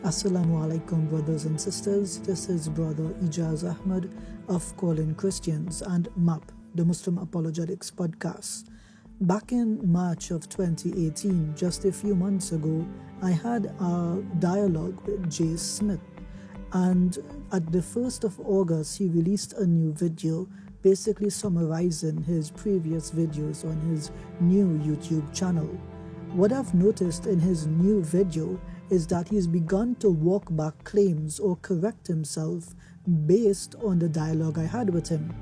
Assalamu alaikum, brothers and sisters. This is Brother Ijaz Ahmad of Calling Christians and MAP, the Muslim Apologetics Podcast. Back in March of 2018, just a few months ago, I had a dialogue with Jay Smith. And at the 1st of August, he released a new video basically summarizing his previous videos on his new YouTube channel. What I've noticed in his new video is that he's begun to walk back claims or correct himself based on the dialogue I had with him.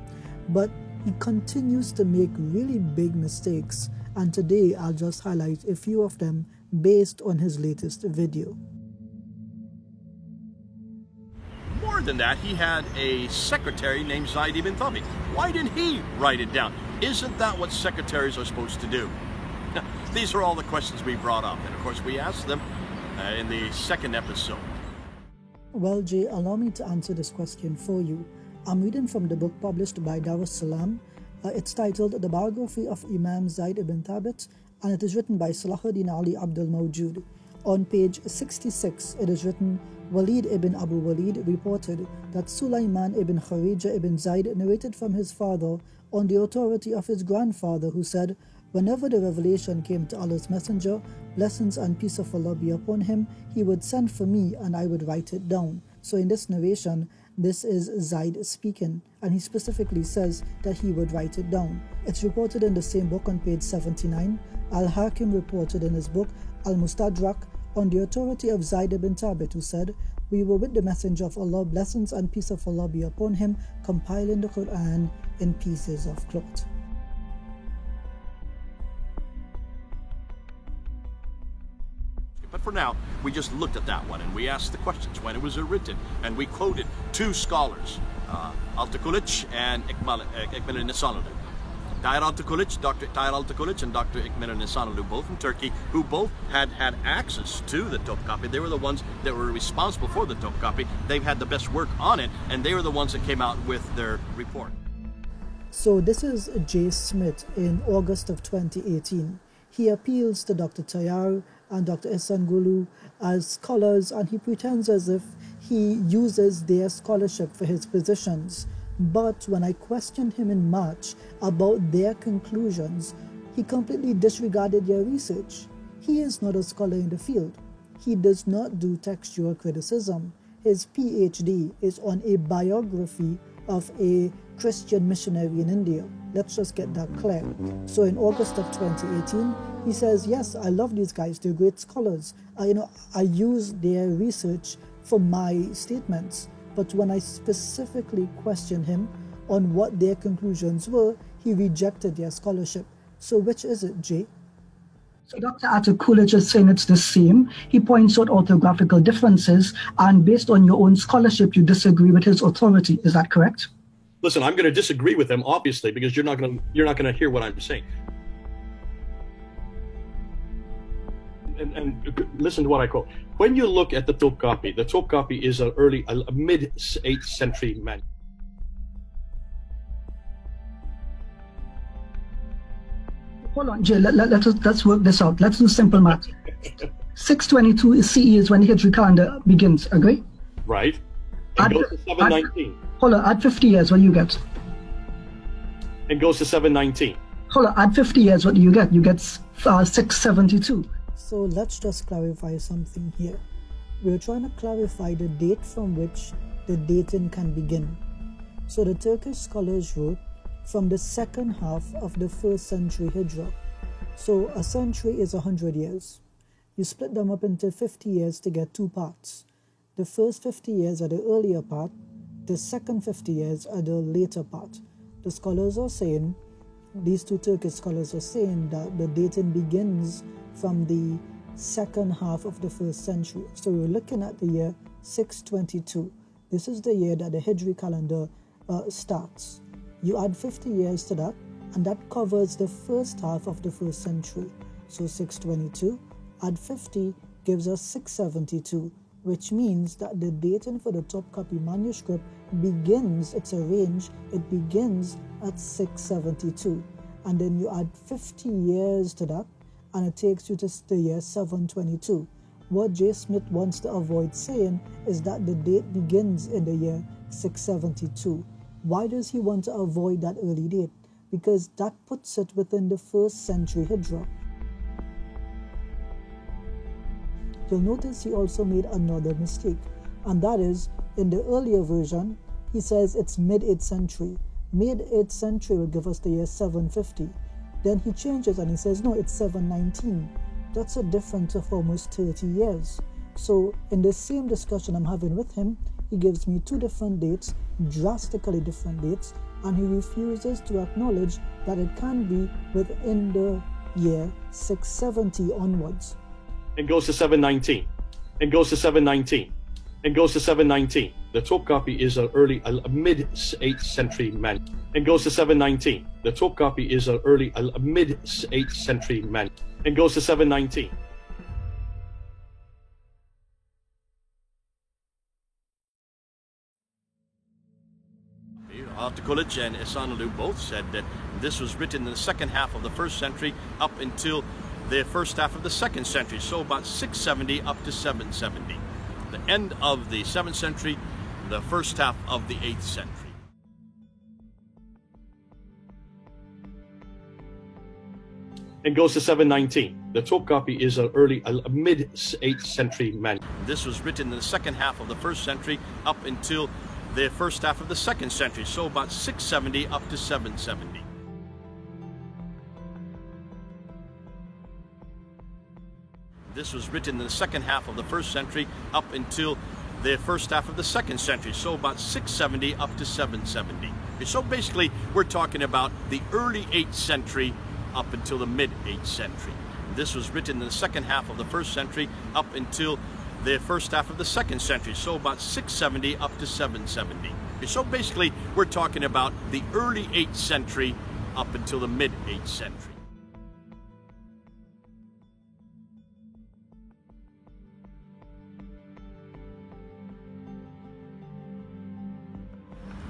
But he continues to make really big mistakes, and today I'll just highlight a few of them based on his latest video. More than that, he had a secretary named Zaid ibn Thabit. Why didn't he write it down? Isn't that what secretaries are supposed to do? These are all the questions we brought up, and of course we asked them in the second episode. Well, Jay, allow me to answer this question for you. I'm reading from the book published by Darus Salam. It's titled The Biography of Imam Zaid ibn Thabit, and it is written by Salahuddin Ali Abdul Mawjud. On page 66, it is written, Walid ibn Abu Walid reported that Sulaiman ibn Kharija ibn Zaid narrated from his father on the authority of his grandfather, who said, whenever the revelation came to Allah's messenger, blessings and peace of Allah be upon him, he would send for me and I would write it down. So in this narration, this is Zaid speaking, and he specifically says that he would write it down. It's reported in the same book on page 79. Al-Hakim reported in his book Al-Mustadrak on the authority of Zaid ibn Thabit, who said, we were with the messenger of Allah, blessings and peace of Allah be upon him, compiling the Quran in pieces of cloth. But for now, we just looked at that one and we asked the questions when it was written, and we quoted two scholars, Altıkılıç and Ekmel Nisanoglu. Tahir Altıkılıç, Dr. Tahir Altıkılıç and Dr. Ekmel Nisanoglu, both from Turkey, who both had access to the Topkapi. They were the ones that were responsible for the Topkapi. They've had the best work on it, and they were the ones that came out with their report. So this is Jay Smith in August of 2018. He appeals to Dr. Tayyar and Dr. Ihsangulu as scholars, and he pretends as if he uses their scholarship for his positions. But when I questioned him in March about their conclusions, he completely disregarded their research. He is not a scholar in the field. He does not do textual criticism. His PhD is on a biography of a Christian missionary in India. Let's just get that clear. So in August of 2018, he says, yes, I love these guys. They're great scholars. I use their research for my statements. But when I specifically questioned him on what their conclusions were, he rejected their scholarship. So which is it, Jay? So Dr. Altıkılıç is saying it's the same. He points out orthographical differences, and based on your own scholarship, you disagree with his authority. Is that correct? Listen, I'm going to disagree with him, obviously, because you're not going to hear what I'm saying. And listen to what I quote. When you look at the Topkapi is a mid-8th century man. Hold on, Jay, let's work this out. Let's do simple math. 622 CE is when the Hijri calendar begins, agree? Right. And goes to 719. Hold on, add 50 years, what do you get? And goes to 719. Hold on, add 50 years, what do you get? You get 672. So let's just clarify something here. We're trying to clarify the date from which the dating can begin. So the Turkish scholars wrote from the second half of the 1st century Hijra. So a century is 100 years. You split them up into 50 years to get two parts. The first 50 years are the earlier part, the second 50 years are the later part. The scholars are saying, these two Turkish scholars are saying that the dating begins from the second half of the 1st century. So we're looking at the year 622. This is the year that the Hijri calendar starts. You add 50 years to that, and that covers the first half of the 1st century. So 622, add 50 gives us 672, which means that the dating for the Topkapi manuscript begins, it's a range, it begins at 672. And then you add 50 years to that, and it takes you to the year 722. what J. Smith wants to avoid saying is that the date begins in the year 672. Why does he want to avoid that early date? Because that puts it within the 1st century Hijra. You'll notice he also made another mistake, and that is, in the earlier version, he says it's mid-8th century. Mid-8th century will give us the year 750. Then he changes and he says, no, it's 719. That's a difference of almost 30 years. So in the same discussion I'm having with him, he gives me 2 different dates, drastically different dates, and he refuses to acknowledge that it can be within the year 670 onwards. It goes to 719. It goes to 719. It goes to 719. The Topkapi is a mid-8th century man. It goes to 719. The Topkapi is a mid-8th century man. It goes to 719. Altıkılıç and Ihsanolu both said that this was written in the second half of the 1st century up until the first half of the 2nd century, so about 670 up to 770. The end of the 7th century, the first half of the 8th century. It goes to 719. The Topkapi is a mid-8th century man. This was written in the second half of the 1st century up until the first half of the 2nd century, so about 670 up to 770. This was written in the second half of the 1st century up until the first half of the 2nd century, so about 670 up to 770. So basically, we're talking about the early 8th century up until the mid-8th century. This was written in the second half of the 1st century up until the first half of the 2nd century, so about 670 up to 770. So basically, we're talking about the early 8th century up until the mid-8th century.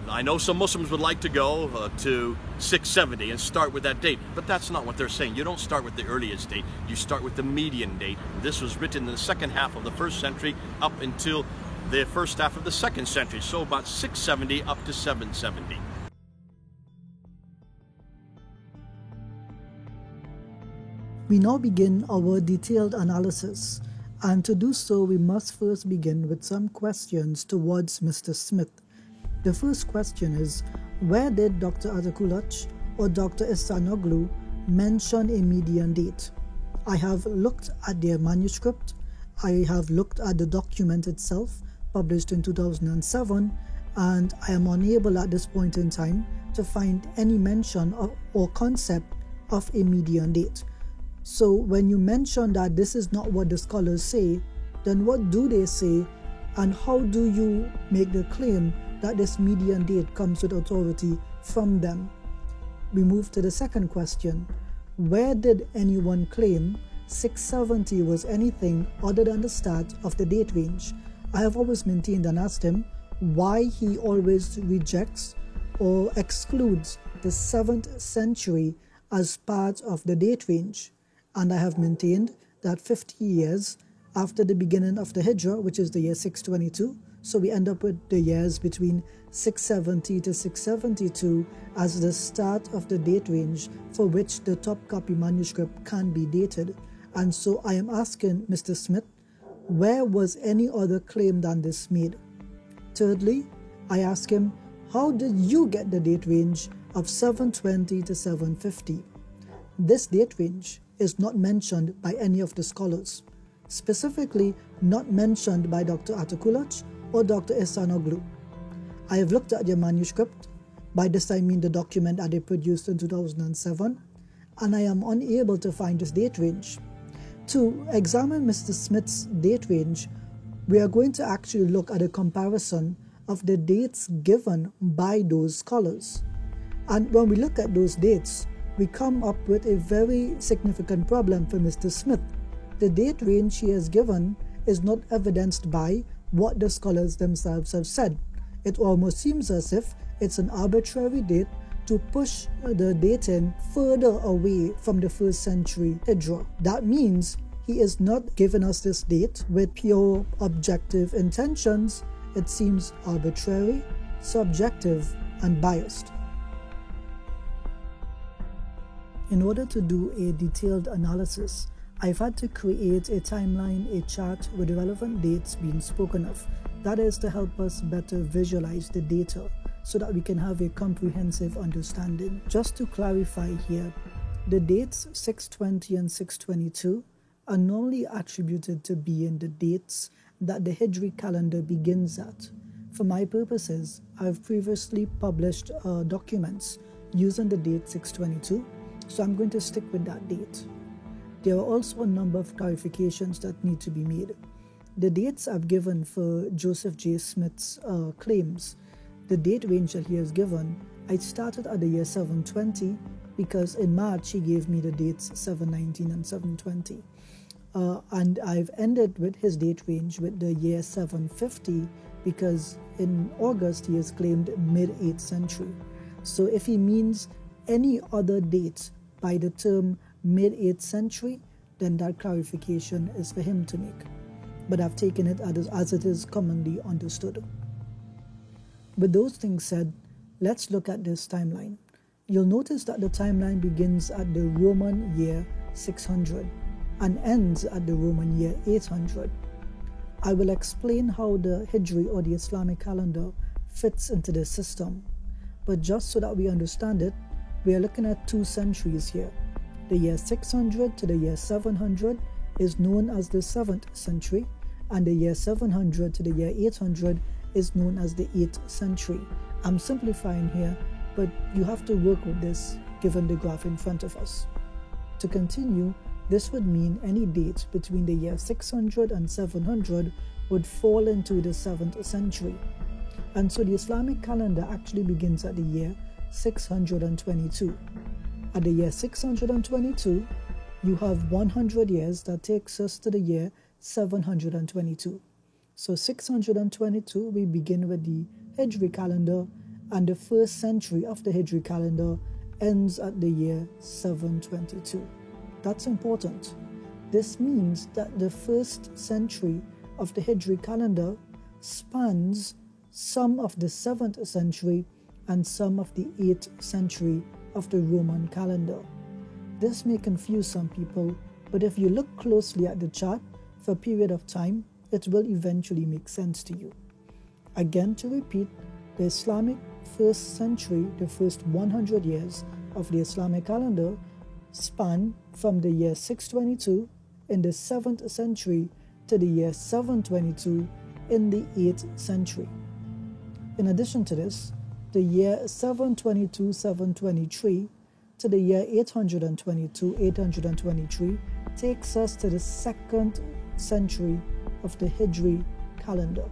I know some Muslims would like to go to 670 and start with that date, but that's not what they're saying. You don't start with the earliest date, you start with the median date. This was written in the second half of the 1st century up until the first half of the 2nd century, so about 670 up to 770. We now begin our detailed analysis, and to do so we must first begin with some questions towards Mr. Smith. The first question is, where did Dr. Atakulac or Dr. Ihsanoglu mention a median date? I have looked at their manuscript, I have looked at the document itself, published in 2007, and I am unable at this point in time to find any mention of, or concept of a median date. So when you mention that this is not what the scholars say, then what do they say, and how do you make the claim that this median date comes with authority from them? We move to the second question. Where did anyone claim 670 was anything other than the start of the date range? I have always maintained and asked him why he always rejects or excludes the 7th century as part of the date range. And I have maintained that 50 years after the beginning of the Hijra, which is the year 622, so we end up with the years between 670 to 672 as the start of the date range for which the Topkapi manuscript can be dated. And so I am asking Mr. Smith, where was any other claim than this made? Thirdly, I ask him, how did you get the date range of 720 to 750? This date range is not mentioned by any of the scholars, specifically not mentioned by Dr. Atakulac or Dr. Ihsanoglu. I have looked at their manuscript, by this I mean the document that they produced in 2007, and I am unable to find this date range. To examine Mr. Smith's date range, we are going to actually look at a comparison of the dates given by those scholars. And when we look at those dates, we come up with a very significant problem for Mr. Smith. The date range he has given is not evidenced by what the scholars themselves have said. It almost seems as if it's an arbitrary date to push the dating further away from the 1st century Hijra. That means he is not giving us this date with pure objective intentions. It seems arbitrary, subjective, and biased. In order to do a detailed analysis, I've had to create a timeline, a chart with relevant dates being spoken of. That is to help us better visualize the data so that we can have a comprehensive understanding. Just to clarify here, the dates 620 and 622 are normally attributed to being the dates that the Hijri calendar begins at. For my purposes, I've previously published documents using the date 622, so I'm going to stick with that date. There are also a number of clarifications that need to be made. The dates I've given for Joseph J. Smith's claims, the date range that he has given, I started at the year 720 because in March he gave me the dates 719 and 720. And I've ended with his date range with the year 750 because in August he has claimed mid-8th century. So if he means any other date by the term mid-8th century, then that clarification is for him to make. But I've taken it as it is commonly understood. With those things said, let's look at this timeline. You'll notice that the timeline begins at the Roman year 600 and ends at the Roman year 800. I will explain how the Hijri or the Islamic calendar fits into this system. But just so that we understand it, we are looking at 2 centuries here. The year 600 to the year 700 is known as the 7th century, and the year 700 to the year 800 is known as the 8th century. I'm simplifying here, but you have to work with this given the graph in front of us. To continue, this would mean any date between the year 600 and 700 would fall into the 7th century. And so the Islamic calendar actually begins at the year 622. At the year 622, you have 100 years that takes us to the year 722. So 622, we begin with the Hijri calendar, and the first century of the Hijri calendar ends at the year 722. That's important. This means that the first century of the Hijri calendar spans some of the 7th century and some of the 8th century of the Roman calendar. This may confuse some people, but if you look closely at the chart for a period of time, it will eventually make sense to you. Again, to repeat, the Islamic first century, the first 100 years of the Islamic calendar, span from the year 622 in the 7th century to the year 722 in the 8th century. In addition to this, the year 722-723 to the year 822-823 takes us to the 2nd century of the Hijri calendar.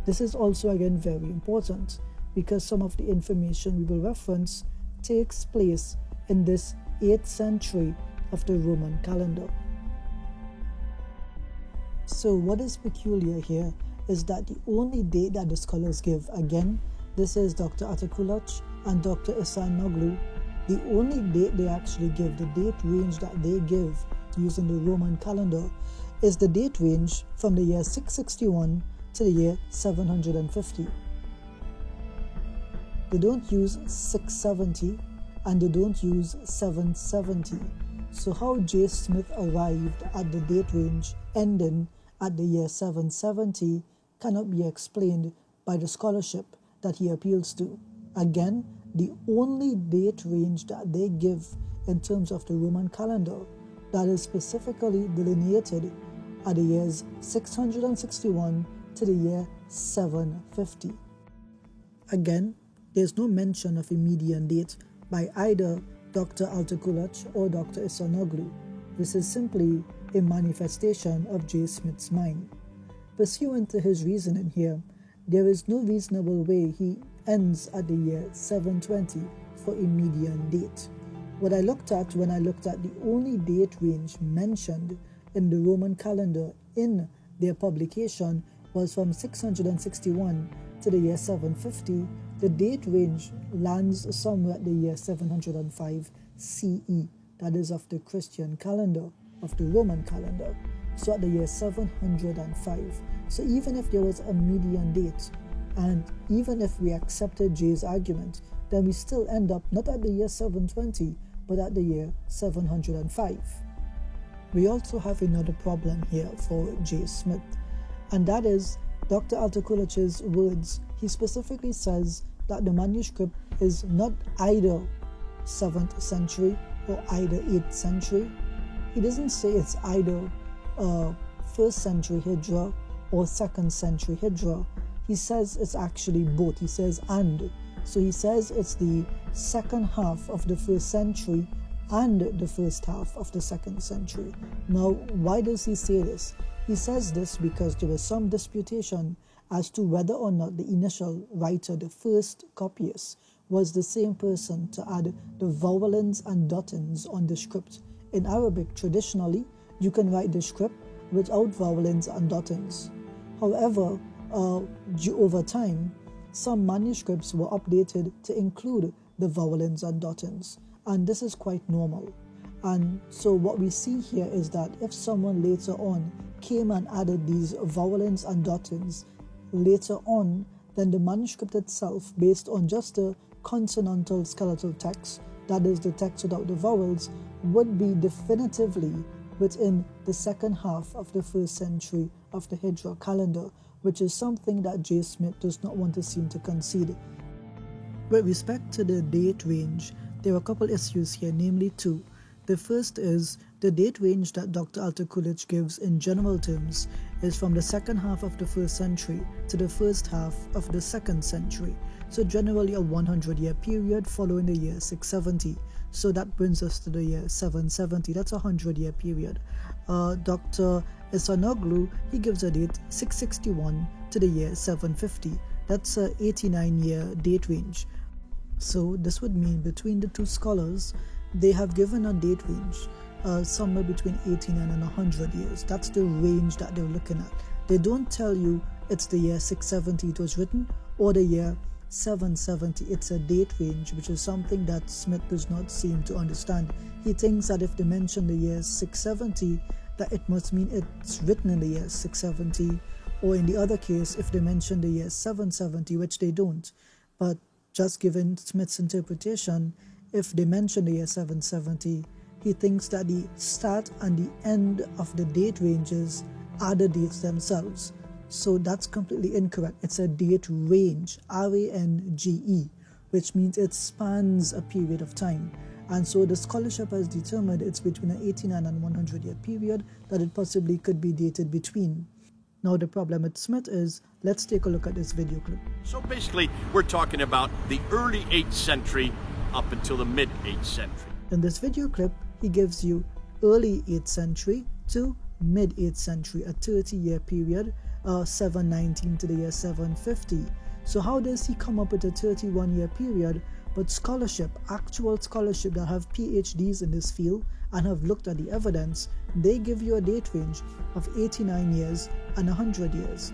This is also again very important because some of the information we will reference takes place in this 8th century of the Roman calendar. So what is peculiar here is that the only date that the scholars give, again, this is Dr. Atakulac and Dr. Ihsanoglu, the only date they actually give, the date range that they give using the Roman calendar, is the date range from the year 661 to the year 750. They don't use 670 and they don't use 770. So how J. Smith arrived at the date range ending at the year 770 cannot be explained by the scholarship that he appeals to. Again, the only date range that they give in terms of the Roman calendar that is specifically delineated are the years 661 to the year 750. Again, there's no mention of a median date by either Dr. Atakulac or Dr. Ihsanoglu. This is simply a manifestation of J. Smith's mind. Pursuant to his reasoning here, there is no reasonable way he ends at the year 720 for a median date. What I looked at when I looked at the only date range mentioned in the Roman calendar in their publication was from 661 to the year 750. The date range lands somewhere at the year 705 CE, that is of the Christian calendar. of the Roman calendar, so at the year 705. So even if there was a median date, and even if we accepted J's argument, then we still end up not at the year 720, but at the year 705. We also have another problem here for J. Smith, and that is Dr. Altekulich's words. He specifically says that the manuscript is not either 7th century or either 8th century. He doesn't say it's either 1st century Hijra or 2nd century Hijra. He says it's actually both. He says and. So he says it's the second half of the 1st century and the first half of the 2nd century. Now, why does he say this? He says this because there was some disputation as to whether or not the initial writer, the first copyist, was the same person to add the vowelins and dottins on the script. In Arabic, traditionally, you can write the script without vowelins and dottins. However, over time, some manuscripts were updated to include the vowelins and dottins, and this is quite normal. And so what we see here is that if someone later on came and added these vowelins and dottins later on, then the manuscript itself, based on just the consonantal skeletal text, that is the text without the vowels, would be definitively within the second half of the 1st century of the Hijra calendar, which is something that J. Smith does not want to seem to concede. With respect to the date range, there are a couple issues here, namely two. The first is the date range that Dr. Altekulich gives in general terms is from the second half of the 1st century to the first half of the 2nd century. So generally a 100-year period following the year 670. So that brings us to the year 770. That's a 100-year period. Dr. Ihsanoglu, he gives a date 661 to the year 750. That's a 89-year date range. So this would mean between the two scholars, they have given a date range somewhere between 89 and 100 years. That's the range that they're looking at. They don't tell you it's the year 670 it was written or the year 770. It's a date range, which is something that Smith does not seem to understand. He thinks that if they mention the year 670, that it must mean it's written in the year 670, or in the other case, if they mention the year 770, which they don't. But just given Smith's interpretation, if they mention the year 770, he thinks that the start and the end of the date ranges are the dates themselves. So that's completely incorrect. It's a date range, R-A-N-G-E, which means it spans a period of time. And so the scholarship has determined it's between an 89 and 100-year period that it possibly could be dated between. Now the problem with Smith is, let's take a look at this video clip. So basically, we're talking about the early 8th century up until the mid 8th century. In this video clip, he gives you early 8th century to mid 8th century, a 30-year period, 719 to the year 750. So how does he come up with a 31-year period? But scholarship, actual scholarship that have PhDs in this field and have looked at the evidence, they give you a date range of 89 years and 100 years.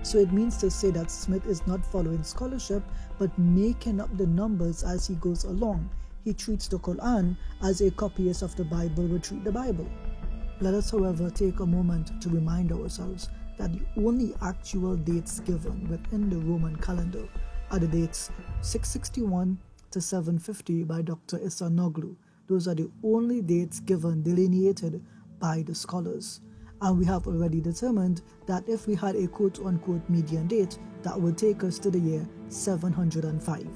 So it means to say that Smith is not following scholarship, but making up the numbers as he goes along. He treats the Quran as a copyist of the Bible would treat the Bible. Let us, however, take a moment to remind ourselves that the only actual dates given within the Roman calendar are the dates 661 to 750 by Dr. Ihsanoglu. Those are the only dates given, delineated by the scholars. And we have already determined that if we had a quote-unquote median date, that would take us to the year 705.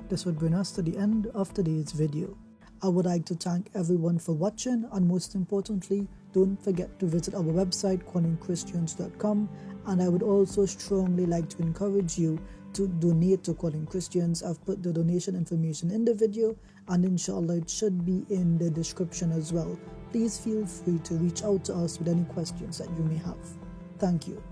This would bring us to the end of today's video. I would like to thank everyone for watching, and most importantly, don't forget to visit our website callingchristians.com, and I would also strongly like to encourage you to donate to Calling Christians. I've put the donation information in the video, and inshallah it should be in the description as well. Please feel free to reach out to us with any questions that you may have. Thank you.